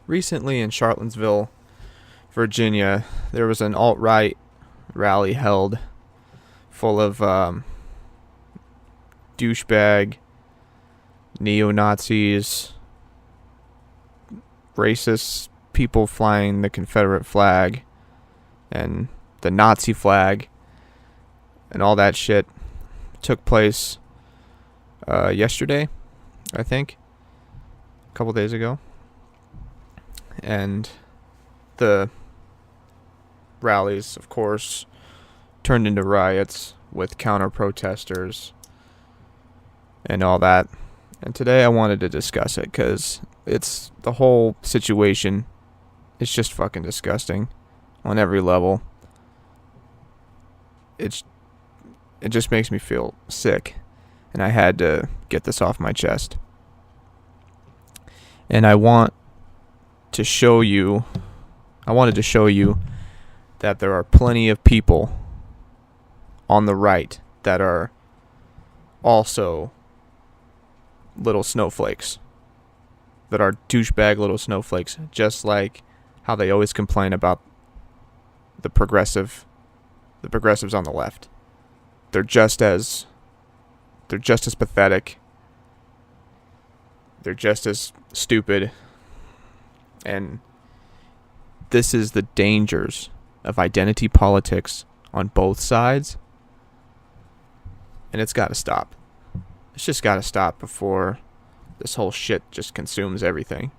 Recently in Charlottesville, Virginia, there was an alt-right rally held full of douchebag, neo-Nazis, racist people flying the Confederate flag and the Nazi flag and all that shit. Took place yesterday, I think, a couple days ago. And the rallies, of course, turned into riots with counter-protesters and all that. And today I wanted to discuss it because it's the whole situation. It's just fucking disgusting on every level. It just makes me feel sick, and I had to get this off my chest. And I wanted to show you that there are plenty of people on the right that are also little snowflakes, that are douchebag little snowflakes, just like how they always complain about the progressives on the left. They're just as pathetic. They're just as stupid. And this is the dangers of identity politics on both sides. And it's got to stop. It's just got to stop before this whole shit just consumes everything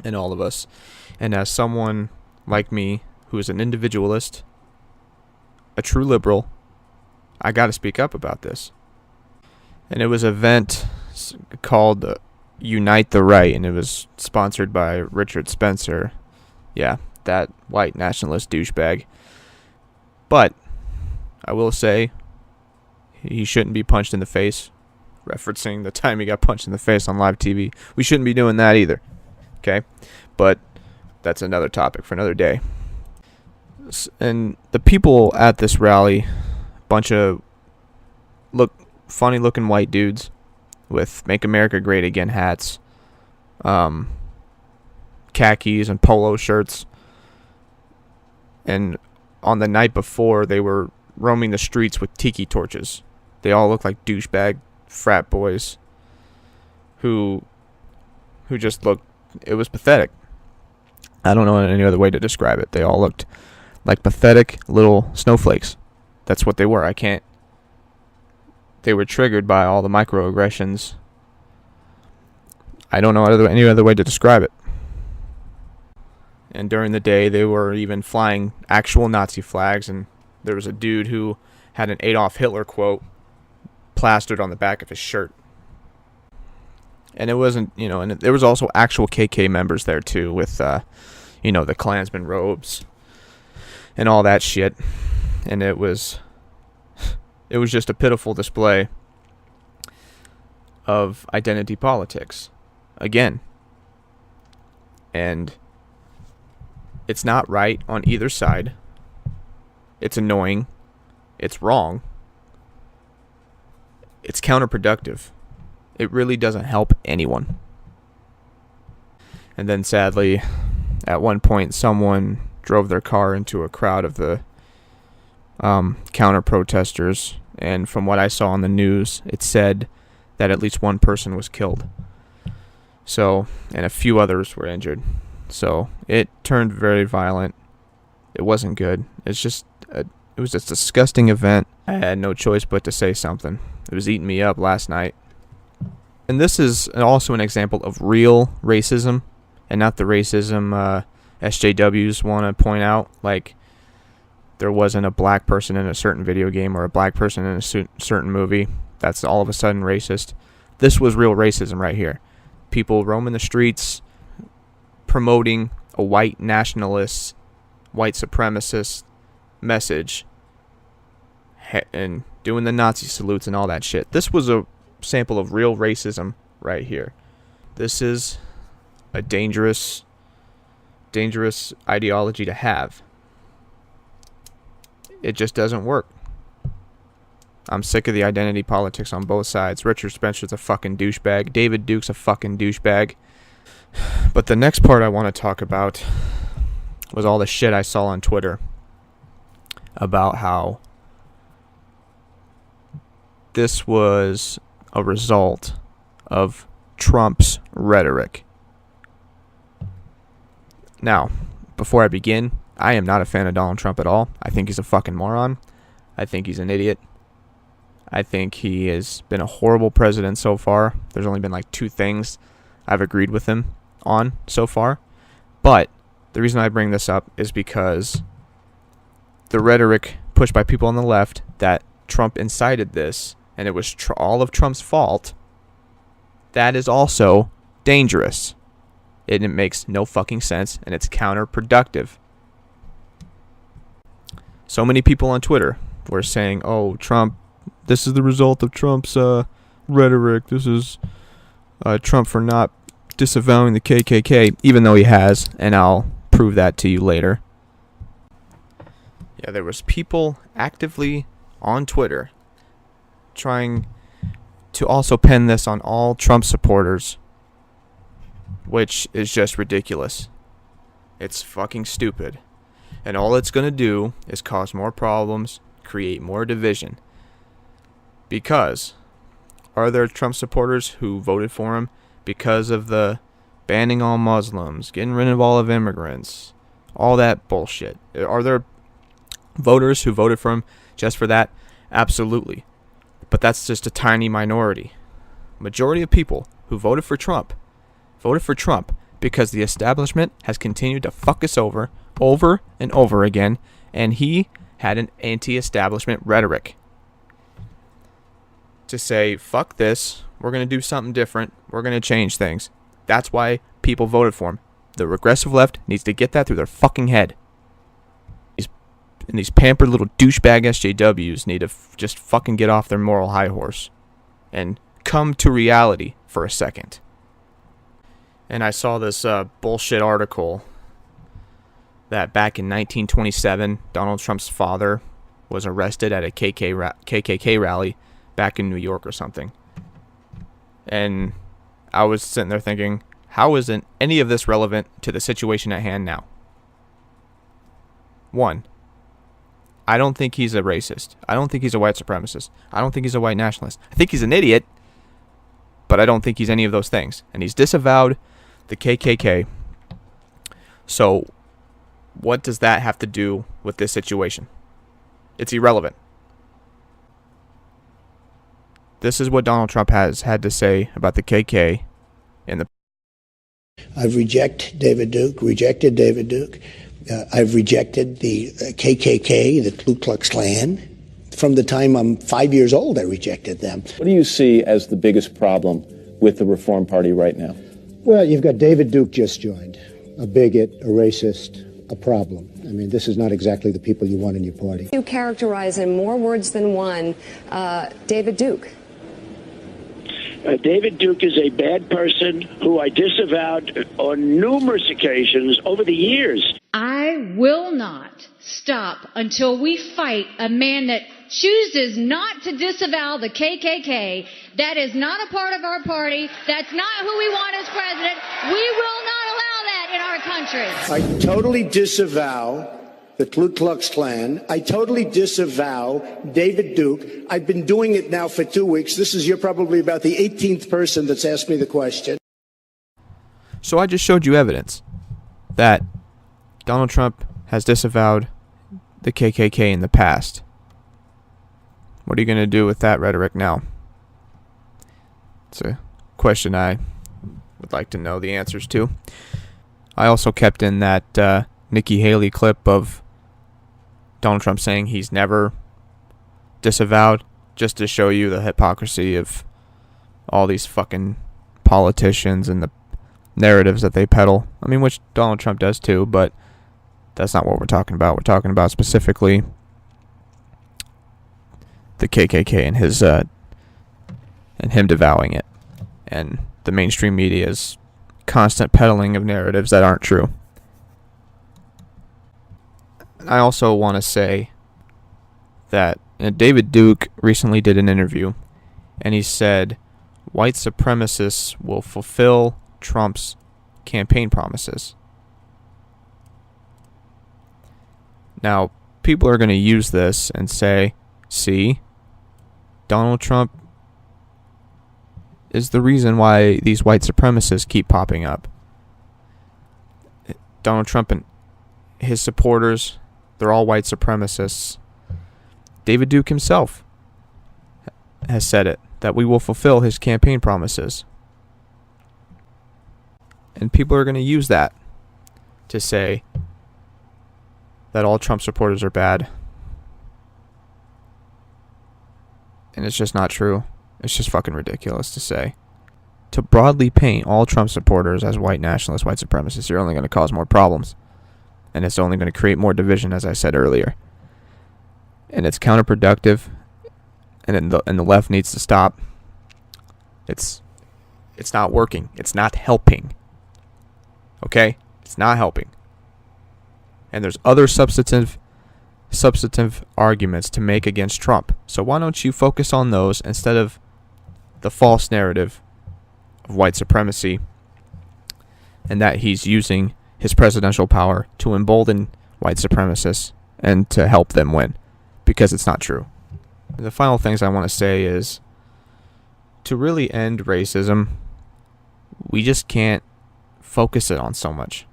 and all of us. And as someone like me, who is an individualist, a true liberal, I got to speak up about this. And it was an event called Unite the Right, and it was sponsored by Richard Spencer. Yeah, that white nationalist douchebag. But I will say he shouldn't be punched in the face, referencing the time he got punched in the face on live TV. We shouldn't be doing that either. Okay? But that's another topic for another day. And the people at this rally, bunch of funny looking white dudes with Make America Great Again hats, khakis and polo shirts. And on the night before, they were roaming the streets with tiki torches. They all looked like douchebag frat boys who just looked, it was pathetic. I don't know any other way to describe it. They all looked like pathetic little snowflakes. That's what they were. They were triggered by all the microaggressions. I don't know any other way to describe it. And during the day, they were even flying actual Nazi flags, and there was a dude who had an Adolf Hitler quote plastered on the back of his shirt. And it wasn't, and there was also actual KK members there too, with, the Klansman robes and all that shit. And it was just a pitiful display of identity politics. Again. And it's not right on either side. It's annoying. It's wrong. It's counterproductive. It really doesn't help anyone. And then sadly, at one point, someone drove their car into a crowd of the counter-protesters, and from what I saw on the news, it said that at least one person was killed. So, and a few others were injured. So, it turned very violent. It wasn't good. It was a disgusting event. I had no choice but to say something. It was eating me up last night. And this is also an example of real racism, and not the racism SJWs want to point out, like there wasn't a black person in a certain video game or a black person in a certain movie. That's all of a sudden racist. This was real racism right here. People roaming the streets promoting a white nationalist, white supremacist message and doing the Nazi salutes and all that shit. This was a sample of real racism right here. This is a dangerous ideology to have. It just doesn't work. I'm sick of the identity politics on both sides. Richard Spencer's a fucking douchebag. David Duke's a fucking douchebag. But the next part I want to talk about was all the shit I saw on Twitter about how this was a result of Trump's rhetoric. Now, before I begin, I am not a fan of Donald Trump at all. I think he's a fucking moron. I think he's an idiot. I think he has been a horrible president so far. There's only been like 2 things I've agreed with him on so far. But the reason I bring this up is because the rhetoric pushed by people on the left that Trump incited this and it was all of Trump's fault, that is also dangerous. It makes no fucking sense and it's counterproductive. So many people on Twitter were saying, oh, Trump, this is the result of Trump's rhetoric. This is Trump for not disavowing the KKK, even though he has, and I'll prove that to you later. Yeah, there was people actively on Twitter trying to also pin this on all Trump supporters, which is just ridiculous. It's fucking stupid. And all it's going to do is cause more problems, create more division. Because are there Trump supporters who voted for him because of the banning all Muslims, getting rid of all of immigrants, all that bullshit? Are there voters who voted for him just for that? Absolutely. But that's just a tiny minority. Majority of people who voted for Trump because the establishment has continued to fuck us over and over again, and he had an anti-establishment rhetoric to say, fuck this, we're going to do something different, we're going to change things. That's why people voted for him. The regressive left needs to get that through their fucking head. These pampered little douchebag SJWs need to just fucking get off their moral high horse and come to reality for a second. And I saw this bullshit article that back in 1927, Donald Trump's father was arrested at a KKK rally back in New York or something. And I was sitting there thinking, how isn't any of this relevant to the situation at hand now? 1, I don't think he's a racist. I don't think he's a white supremacist. I don't think he's a white nationalist. I think he's an idiot, but I don't think he's any of those things. And he's disavowed the KKK. So what does that have to do with this situation? It's irrelevant. This is what Donald Trump has had to say about the KK in the... I've rejected David Duke. I've rejected the KKK, the Ku Klux Klan. From the time I'm 5 years old, I rejected them. What do you see as the biggest problem with the Reform Party right now? Well, you've got David Duke just joined, a bigot, a racist, a problem. I mean, this is not exactly the people you want in your party. You characterize in more words than one David Duke. David Duke is a bad person who I disavowed on numerous occasions over the years. I will not stop until we fight a man that chooses not to disavow the KKK. That is not a part of our party. That's not who we want as president. We will not allow that in our country. I totally disavow the Ku Klux Klan. I totally disavow David Duke. I've been doing it now for 2 weeks. You're probably about the 18th person that's asked me the question. So I just showed you evidence that Donald Trump has disavowed the KKK in the past. What are you going to do with that rhetoric now? It's a question I would like to know the answers to. I also kept in that Nikki Haley clip of Donald Trump saying he's never disavowed, just to show you the hypocrisy of all these fucking politicians and the narratives that they peddle. I mean, which Donald Trump does too, but that's not what we're talking about. We're talking about specifically the KKK and his and him devouring it, and the mainstream media's constant peddling of narratives that aren't true. I also want to say that David Duke recently did an interview, and he said white supremacists will fulfill Trump's campaign promises. Now, people are going to use this and say, see, Donald Trump is the reason why these white supremacists keep popping up. Donald Trump and his supporters, they're all white supremacists. David Duke himself has said it, that we will fulfill his campaign promises. And people are going to use that to say that all Trump supporters are bad. And it's just not true. It's just fucking ridiculous to say. To broadly paint all Trump supporters as white nationalists, white supremacists, you're only going to cause more problems. And it's only going to create more division, as I said earlier. And it's counterproductive. And the left needs to stop. It's not working. It's not helping. Okay? It's not helping. And there's other substantive arguments to make against Trump. So why don't you focus on those instead of the false narrative of white supremacy, and that he's using his presidential power to embolden white supremacists and to help them win, because it's not true. And the final things I want to say is, to really end racism, we just can't focus it on so much.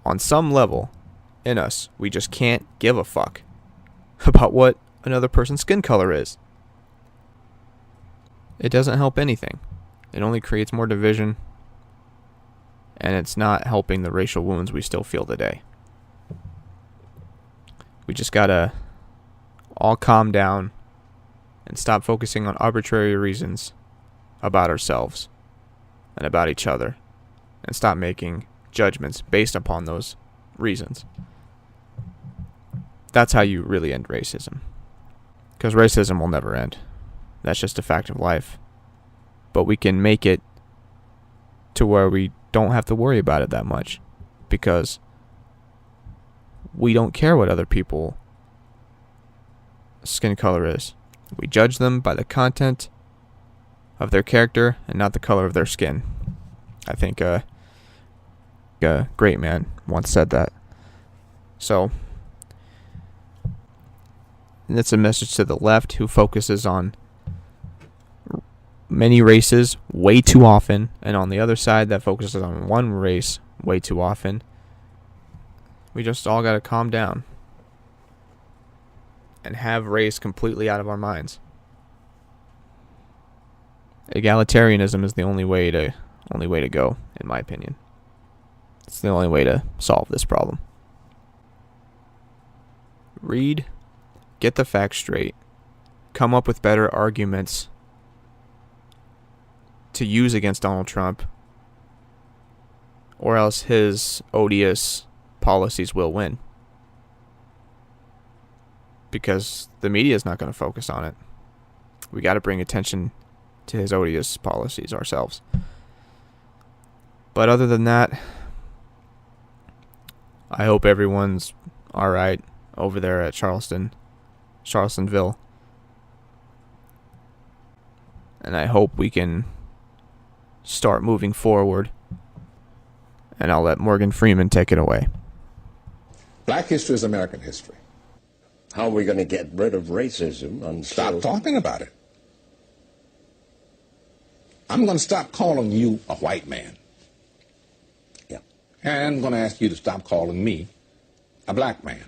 On some level in us, we just can't give a fuck about what another person's skin color is. It doesn't help anything. It only creates more division, and it's not helping the racial wounds we still feel today. We just gotta all calm down and stop focusing on arbitrary reasons about ourselves and about each other, and stop making judgments based upon those reasons. That's how you really end racism. Because racism will never end. That's just a fact of life. But we can make it to where we don't have to worry about it that much, because we don't care what other people's skin color is. We judge them by the content of their character and not the color of their skin. I think a great man once said that. So, and it's a message to the left, who focuses on many races way too often, and on the other side that focuses on one race way too often. We just all gotta calm down and have race completely out of our minds. Egalitarianism is the only way to go, in my opinion. It's the only way to solve this problem. Read, get the facts straight, come up with better arguments to use against Donald Trump, or else his odious policies will win. Because the media is not going to focus on it. We got to bring attention to his odious policies ourselves. But other than that, I hope everyone's alright over there at Charlottesville. And I hope we can start moving forward. And I'll let Morgan Freeman take it away. Black history is American history. How are we going to get rid of racism? Stop talking about it. I'm going to stop calling you a white man. Yeah. And I'm going to ask you to stop calling me a black man.